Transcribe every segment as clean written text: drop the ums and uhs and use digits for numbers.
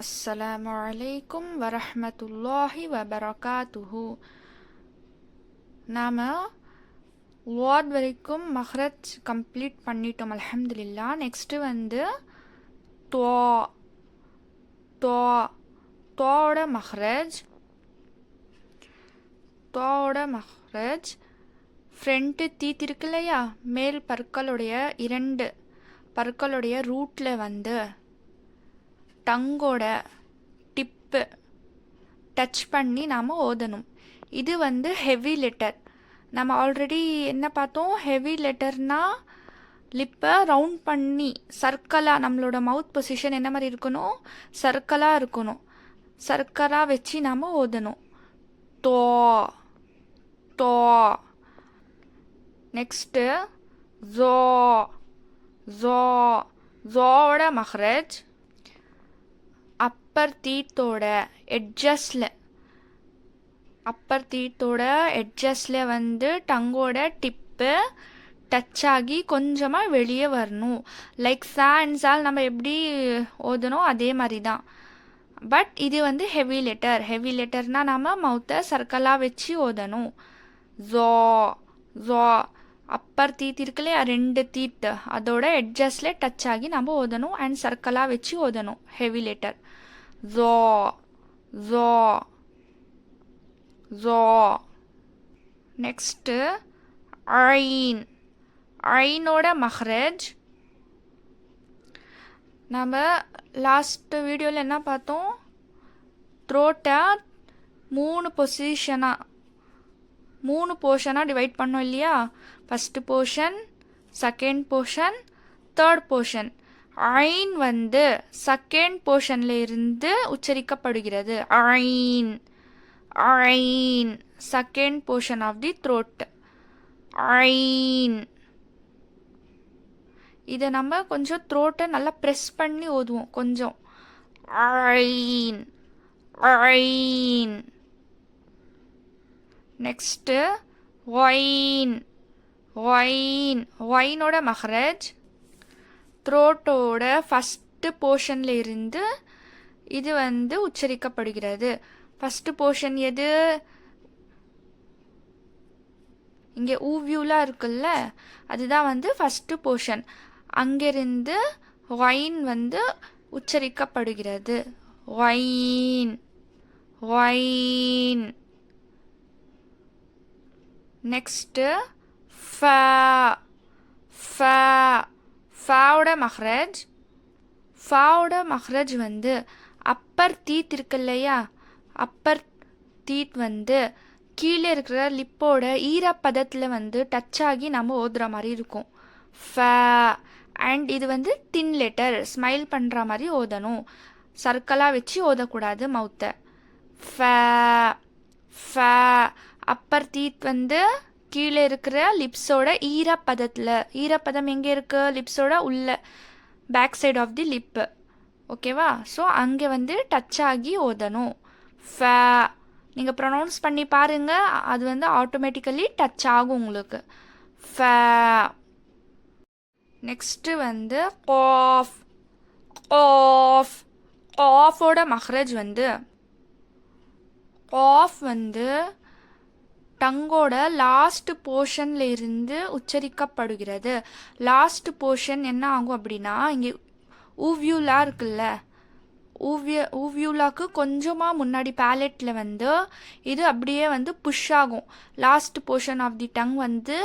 அஸ்ஸலாமு அலைக்கும் வரஹ்மத்துல்லாஹி வபரகாத்துஹு. நாம் வாட் வரைக்கும் மஹ்ரஜ் கம்ப்ளீட் பண்ணிட்டோம் அல்ஹம்துலில்லா. நெக்ஸ்ட்டு வந்து துவா துவா துவாவோட மஹ்ரஜ் துவாவோட மஹ்ரஜ் ஃப்ரண்ட்டு தீத் இருக்கு இல்லையா, மேல் பற்களுடைய 2 பற்களுடைய ரூட்டில் வந்து டங்கோட டிப்பு டச் பண்ணி நாம் ஓதணும். இது வந்து ஹெவி லெட்டர். நம்ம ஆல்ரெடி என்ன பார்த்தோம், ஹெவி லெட்டர்னால் லிப்பை ரவுண்ட் பண்ணி சர்க்கலாக, நம்மளோட மவுத் பொசிஷன் என்ன மாதிரி இருக்கணும், சர்க்கலாக இருக்கணும். சர்க்கலாக வச்சு நாம் ஓதணும். தோ தோ. நெக்ஸ்ட்டு ஜோ ஜோ ஜோவோட மஹ்ரஜ் அப்பர் தீத்தோட எட்ஜஸில் வந்து டங்கோட டிப்பு டச் ஆகி கொஞ்சமாக வெளியே வரணும். லைக் சால் நம்ம எப்படி ஓதணும் அதே மாதிரி தான். பட் இது வந்து ஹெவி லெட்டர்னால் நம்ம மவுத்தை சர்க்கலாக வச்சு ஓதணும். ஜோ ஜோ அப்பர் தீத் இருக்கு இல்லையா, 2 தீத் அதோட எட்ஜஸில் டச் ஆகி நம்ம ஓதணும் அண்ட் சர்க்கலாக வச்சு ஓதணும். ஹெவி லெட்டர் ஜோ ஜோ ஜோ. நெக்ஸ்ட்டு ஐன் ஐனோட மஹ்ரஜ் நம்ம லாஸ்ட் வீடியோவில் என்ன பார்த்தோம், த்ரோட்டை 3 போர்ஷனாக டிவைட் பண்ணோம் இல்லையா. First portion, second portion, third portion. ஐன் வந்து செகண்ட் போர்ஷனில் இருந்து உச்சரிக்கப்படுகிறது. ஐன் ஐன் second portion of the throat. ஐன். இதை நம்ம கொஞ்சம் த்ரோட்டை நல்லா ப்ரெஸ் பண்ணி ஓதுவோம் கொஞ்சம். ஐன் ஐன். நெக்ஸ்ட்டு ஒயின் ஒயின் ஒயினோட மஹ்ரஜ் த்ரோட்டோட ஃபஸ்ட்டு போர்ஷனில் இருந்து இது வந்து உச்சரிக்கப்படுகிறது. ஃபஸ்ட்டு போர்ஷன் எது, இங்கே ஊவியூலாக இருக்குல்ல, அதுதான் வந்து ஃபஸ்ட்டு போர்ஷன். அங்கிருந்து ஒயின் வந்து உச்சரிக்கப்படுகிறது. Wine wine. நெக்ஸ்ட்டு ஃபா ஃபா ஃபாவோட மஹ்ரஜ் வந்து அப்பர் தீத் இருக்கு இல்லையா, அப்பர் தீத் வந்து கீழே இருக்கிற லிப்போட ஈரப்பதத்தில் வந்து டச் ஆகி நம்ம ஓதுற மாதிரி இருக்கும். ஃபா. அண்ட் இது வந்து தின் லெட்டர், ஸ்மைல் பண்ணுற மாதிரி ஓதணும். சர்க்கலாக வச்சு ஓதக்கூடாது மவுத்தை. ஃபா ஃபா. அப்பர் தீத் வந்து கீழே இருக்கிற லிப்ஸோட ஈரப்பதம் எங்கே இருக்குது, லிப்ஸோட உள்ள back side of the lip. ஓகேவா. ஸோ அங்கே வந்து டச் ஆகி ஓதணும். ஃபா. நீங்கள் ப்ரொனவுன்ஸ் பண்ணி பாருங்கள், அது வந்து ஆட்டோமேட்டிக்கலி டச் ஆகும் உங்களுக்கு. ஃபா. நெக்ஸ்ட்டு வந்து காஃப் காஃப் காஃபோட மஹ்ரஜ் வந்து காஃப் வந்து டங்கோட லாஸ்ட் போர்ஷனில் இருந்து உச்சரிக்கப்படுகிறது. லாஸ்ட் போர்ஷன் என்ன ஆகும் அப்படின்னா, இங்கே ஊவியூலா இருக்குல்ல, ஊவியூலாக்கு கொஞ்சமாக முன்னாடி பேலட்டில் வந்து இது அப்படியே வந்து புஷ் ஆகும். Last portion of the tongue வந்து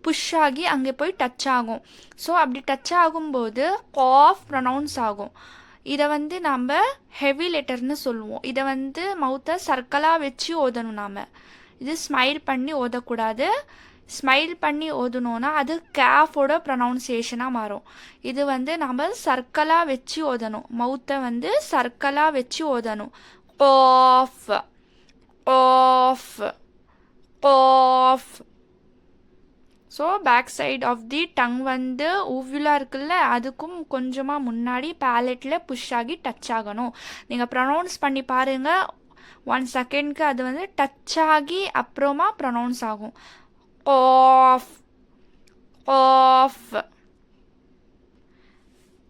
புஷ் ஆகி அங்கே போய் டச் ஆகும். ஸோ அப்படி டச் ஆகும்போது காஃப் ப்ரொனவுன்ஸ் ஆகும். இதை வந்து நம்ம ஹெவி லெட்டர்னு சொல்லுவோம். இதை வந்து மவுத்தை சர்க்கலாக வச்சு ஓதணும். நாம் இது ஸ்மைல் பண்ணி ஓதக்கூடாது. ஸ்மைல் பண்ணி ஓதணுன்னா அது கேஃபோட ப்ரொனவுன்சியேஷனாக மாறும். இது வந்து நம்ம சர்க்கலாக வச்சு ஓதணும். மவுத்தை வந்து சர்க்கலாக வச்சு ஓதணும். காஃப் காஃப் காஃப். So back side of the tongue வந்து ஊவியூலாக இருக்குல்ல, அதுக்கும் கொஞ்சமாக முன்னாடி பேலட்டில் புஷ் ஆகி டச் ஆகணும். நீங்கள் ப்ரொனவுன்ஸ் பண்ணி பாருங்கள், 1 செகண்ட்க்கு அது வந்து டச் ஆகி அப்புறமா ப்ரொனவுன்ஸ் ஆகும். ஆஃப் ஆஃப்.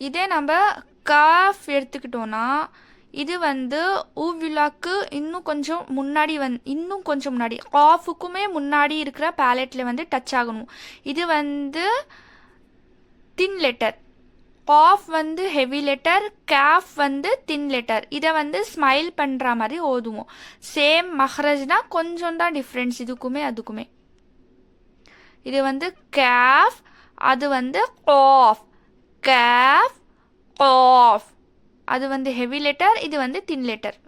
இதே நம்ம காஃப் எடுத்துக்கிட்டோன்னா இது வந்து ஊவிலாக்கு இன்னும் கொஞ்சம் முன்னாடி இன்னும் கொஞ்சம் முன்னாடி காஃபுக்குமே முன்னாடி இருக்கிற பேலெட்டில் வந்து டச் ஆகணும். இது வந்து தின் லெட்டர். காஃப் வந்து ஹெவி லெட்டர், கேஃப் வந்து தின் லெட்டர். இதை வந்து ஸ்மைல் பண்ணுற மாதிரி ஓதுவோம். சேம் மஹ்ரஜ்னா கொஞ்சம் தான் டிஃப்ரென்ஸ் இதுக்குமே அதுக்குமே. இது வந்து கேஃப், அது வந்து காஃப். கேஃப் காஃப், அது வந்து ஹெவி லெட்டர், இது வந்து தின் லெட்டர்.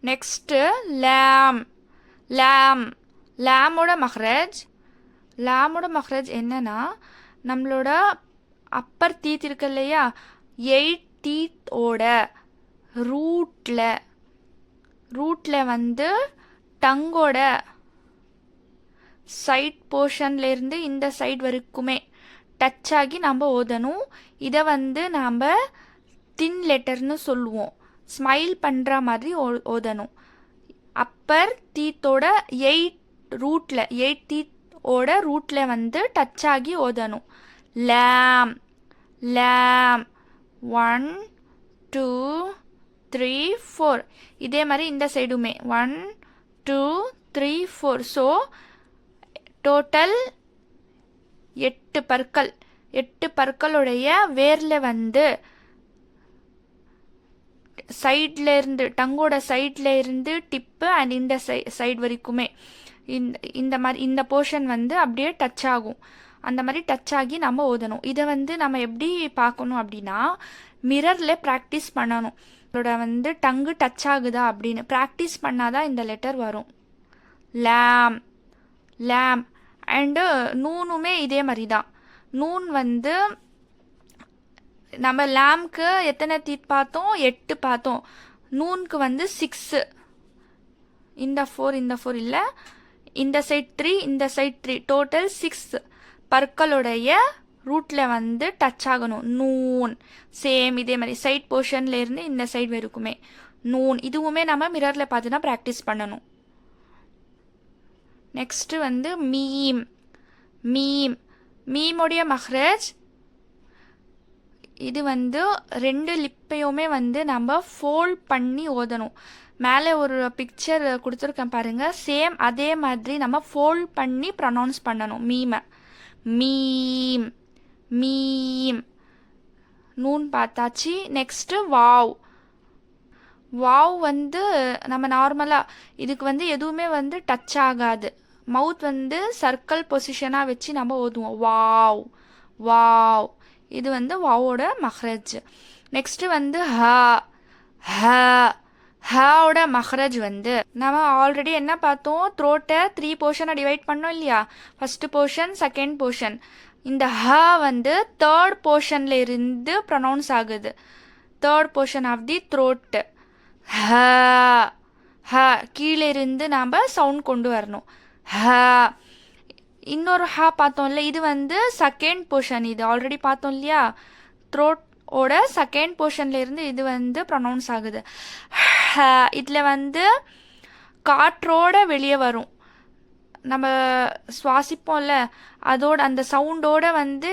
நெக்ஸ்ட்டு லேம். லேம், லேமோட மஹ்ரஜ். லேமோட மஹ்ரஜ் என்னன்னா, நம்மளோட அப்பர் டீத் இருக்கு இல்லையா, 8 டீத்தோட ரூட்டில் வந்து டங்கோட சைட் போர்ஷன்லேருந்து இந்த சைட் வரைக்குமே டச் ஆகி நம்ம ஓதணும். இதை வந்து நாம் தின் லெட்டர்னு சொல்லுவோம். ஸ்மைல் பண்ணுற மாதிரி ஓதணும். அப்பர் டீத்தோட 8 டீத்தோட ரூட்டில் வந்து டச் ஆகி ஓதணும். லேம், லேம். 1 2 3 4. இதே மாதிரி இந்த சைடுமே 1 2 3 4. ஸோ டோட்டல் 8 பற்கள். 8 பற்களுடைய வேரில் வந்து சைடில் இருந்து, டங்கோட சைடில் இருந்து டிப்பு அண்ட் இந்த சைடு வரைக்குமே இந்த மாதிரி இந்த போர்ஷன் வந்து அப்படியே டச் ஆகும். அந்த மாதிரி டச் ஆகி நம்ம ஓதணும். இதை வந்து நம்ம எப்படி பார்க்கணும் அப்படின்னா, மிரரில் ப்ராக்டிஸ் பண்ணணும். இதோட வந்து டங்கு டச் ஆகுதா அப்படின்னு ப்ராக்டிஸ் பண்ணாதான் இந்த லெட்டர் வரும். லேம், லேம். அண்டு நூனுமே இதே மாதிரி தான். நூன் வந்து நம்ம லேம்க்கு எத்தனை டீத் பார்த்தோம்? 8 பார்த்தோம். நூனுக்கு வந்து 6. இந்த 4 இல்லை, இந்த சைட் 3, இந்த சைட் 3, டோட்டல் 6 பற்களுடைய ரூட்டில் வந்து டச் ஆகணும். நூன். சேம் இதே மாதிரி சைட் போர்ஷன்ல இருந்து இந்த சைடு வரைக்குமே நூன். இதுவுமே நம்ம மிரரில் பார்த்து தான் ப்ராக்டிஸ் பண்ணணும். நெக்ஸ்ட்டு வந்து மீம். மீம், மீமுடைய மஹ்ரஜ். இது வந்து 2 லிப்பையுமே வந்து நம்ம ஃபோல்ட் பண்ணி ஓதணும். மேலே ஒரு பிக்சர் கொடுத்துருக்கேன் பாருங்கள். சேம் அதே மாதிரி நம்ம ஃபோல்ட் பண்ணி ப்ரொனவுன்ஸ் பண்ணணும் மீமை. மீம், மீம். நூன் பார்த்தாச்சு. நெக்ஸ்ட்டு வாவ். வாவ் வந்து நம்ம நார்மலாக இதுக்கு வந்து எதுவுமே வந்து டச் ஆகாது. மவுத் வந்து சர்க்கிள் பொசிஷனாக வச்சு நம்ம ஓதுவோம். Wow, wow. இது வந்து வாவோட மஹ்ரஜ். நெக்ஸ்ட்டு வந்து ஹ. ஹ, ஹோட மஹ்ரஜ் வந்து நம்ம ஆல்ரெடி என்ன பார்த்தோம்? த்ரோட்டை 3 போர்ஷனை டிவைட் பண்ணோம் இல்லையா? First portion, second portion. இந்த ஹ வந்து 3rd போர்ஷனில் இருந்து ப்ரொனவுன்ஸ் ஆகுது. 3rd portion of the throat. ஹ, ஹ. கீழே இருந்து நாம் சவுண்ட் கொண்டு வரணும். ஹ. இன்னொரு ஹ பார்த்தோம்ல, இது வந்து செகண்ட் போர்ஷன். இது ஆல்ரெடி பார்த்தோம் இல்லையா? த்ரோட்டோட செகண்ட் போர்ஷன்ல இருந்து இது வந்து ப்ரொனவுன்ஸ் ஆகுது. இதில் வந்து காற்றோட வெளியே வரும். நம்ம சுவாசிப்போம்ல, அதோட அந்த சவுண்டோட வந்து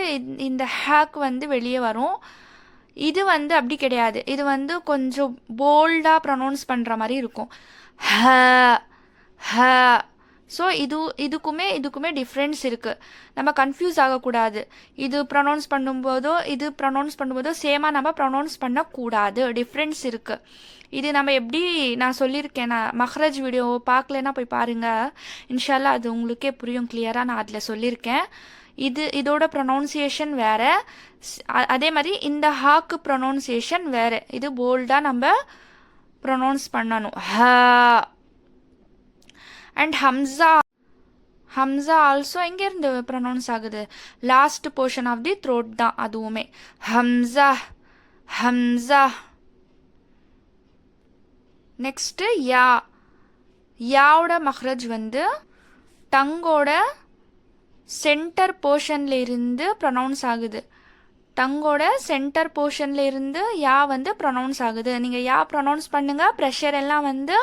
இந்த ஹேக் வந்து வெளியே வரும். இது வந்து அப்படி கிடையாது. இது வந்து கொஞ்சம் போல்டாக ப்ரொனவுன்ஸ் பண்ணுற மாதிரி இருக்கும். ஹ, ஹ. ஸோ இதுக்குமே டிஃப்ரென்ஸ் இருக்குது. நம்ம கன்ஃபியூஸ் ஆகக்கூடாது. இது ப்ரொனவுன்ஸ் பண்ணும்போதோ சேமாக நம்ம ப்ரொனவுன்ஸ் பண்ணக்கூடாது. டிஃப்ரென்ஸ் இருக்குது. இது நம்ம எப்படி நான் சொல்லியிருக்கேன். நான் மஹ்ரஜ் வீடியோ பார்க்கலன்னா போய் பாருங்கள். இன்ஷால்லா அது உங்களுக்கே புரியும் கிளியராக. நான் அதில் சொல்லியிருக்கேன். இதோட ப்ரொனவுன்சியேஷன் வேறு. அதே மாதிரி இந்த ஹாக்கு ப்ரொனவுன்சியேஷன் வேறு. இது போல்டாக நம்ம ப்ரொனவுன்ஸ் பண்ணணும். ஹ. அண்ட் ஹம்சா. ஹம்சா ஆல்சோ எங்கேருந்து ப்ரொனவுன்ஸ் ஆகுது? Last portion of the throat தான் அதுவுமே. ஹம்சா, ஹம்சா. நெக்ஸ்ட்டு யா. யாவோட மஹ்ரஜ் வந்து டங்கோட சென்டர் போர்ஷன்ல இருந்து ப்ரொனவுன்ஸ் ஆகுது. டங்கோட சென்டர் போர்ஷன்ல இருந்து யா வந்து ப்ரொனவுன்ஸ் ஆகுது. நீங்கள் யா ப்ரொனவுன்ஸ் பண்ணுங்க. ப்ரெஷர் எல்லாம் வந்து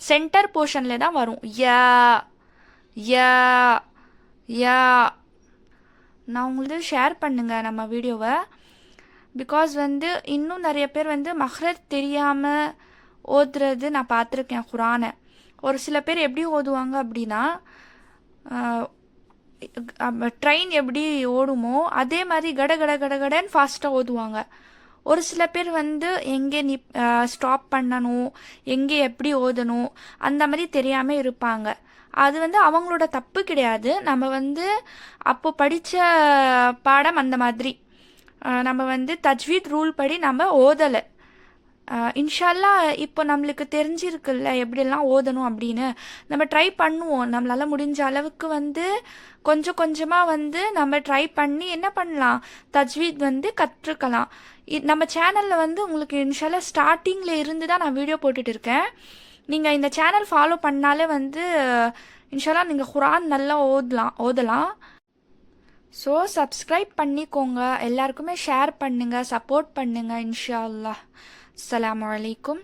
சென்டர் போர்ஷன்ல தான் வரும். யா, யா, யா. நான் உங்களுக்கு ஷேர் பண்ணுங்க நம்ம வீடியோவை. பிகாஸ் வந்து இன்னும் நிறைய பேர் வந்து மஹ்ரஜ் தெரியாமல் ஓதுறது நான் பார்த்துருக்கேன் குரானை. ஒரு சில பேர் எப்படி ஓதுவாங்க அப்படின்னா, ட்ரெயின் எப்படி ஓடுமோ அதே மாதிரி கட கட கட கடன்னு ஃபாஸ்ட்டாக ஓதுவாங்க. ஒரு சில பேர் வந்து எங்கே ஸ்டாப் பண்ணணும், எங்கே எப்படி ஓதணும் அந்த மாதிரி தெரியாமல் இருப்பாங்க. அது வந்து அவங்களோட தப்பு கிடையாது. நம்ம வந்து அப்போ படித்த பாடம் அந்த மாதிரி. நம்ம வந்து தஜ்வீத் ரூல் படி நம்ம ஓதலை. இன்ஷால்லா இப்போ நம்மளுக்கு தெரிஞ்சிருக்குல்ல எப்படியெல்லாம் ஓதணும் அப்படின்னு. நம்ம ட்ரை பண்ணுவோம். நம்மளால் முடிஞ்ச அளவுக்கு வந்து கொஞ்சம் கொஞ்சமாக வந்து நம்ம ட்ரை பண்ணி என்ன பண்ணலாம், தஜ்வீத் வந்து கற்றுக்கலாம். நம்ம சேனலில் வந்து உங்களுக்கு இன்ஷால்லா ஸ்டார்டிங்கில் இருந்து தான் நான் வீடியோ போட்டுட்டு இருக்கேன். நீங்கள் இந்த சேனல் ஃபாலோ பண்ணாலே வந்து இன்ஷால்லா நீங்கள் குரான் நல்லா ஓதலாம். ஸோ சப்ஸ்கிரைப் பண்ணிக்கோங்க, எல்லாருக்குமே ஷேர் பண்ணுங்கள், சப்போர்ட் பண்ணுங்கள் இன்ஷா அல்லாஹ். அஸ்ஸலாமு அலைக்கும்.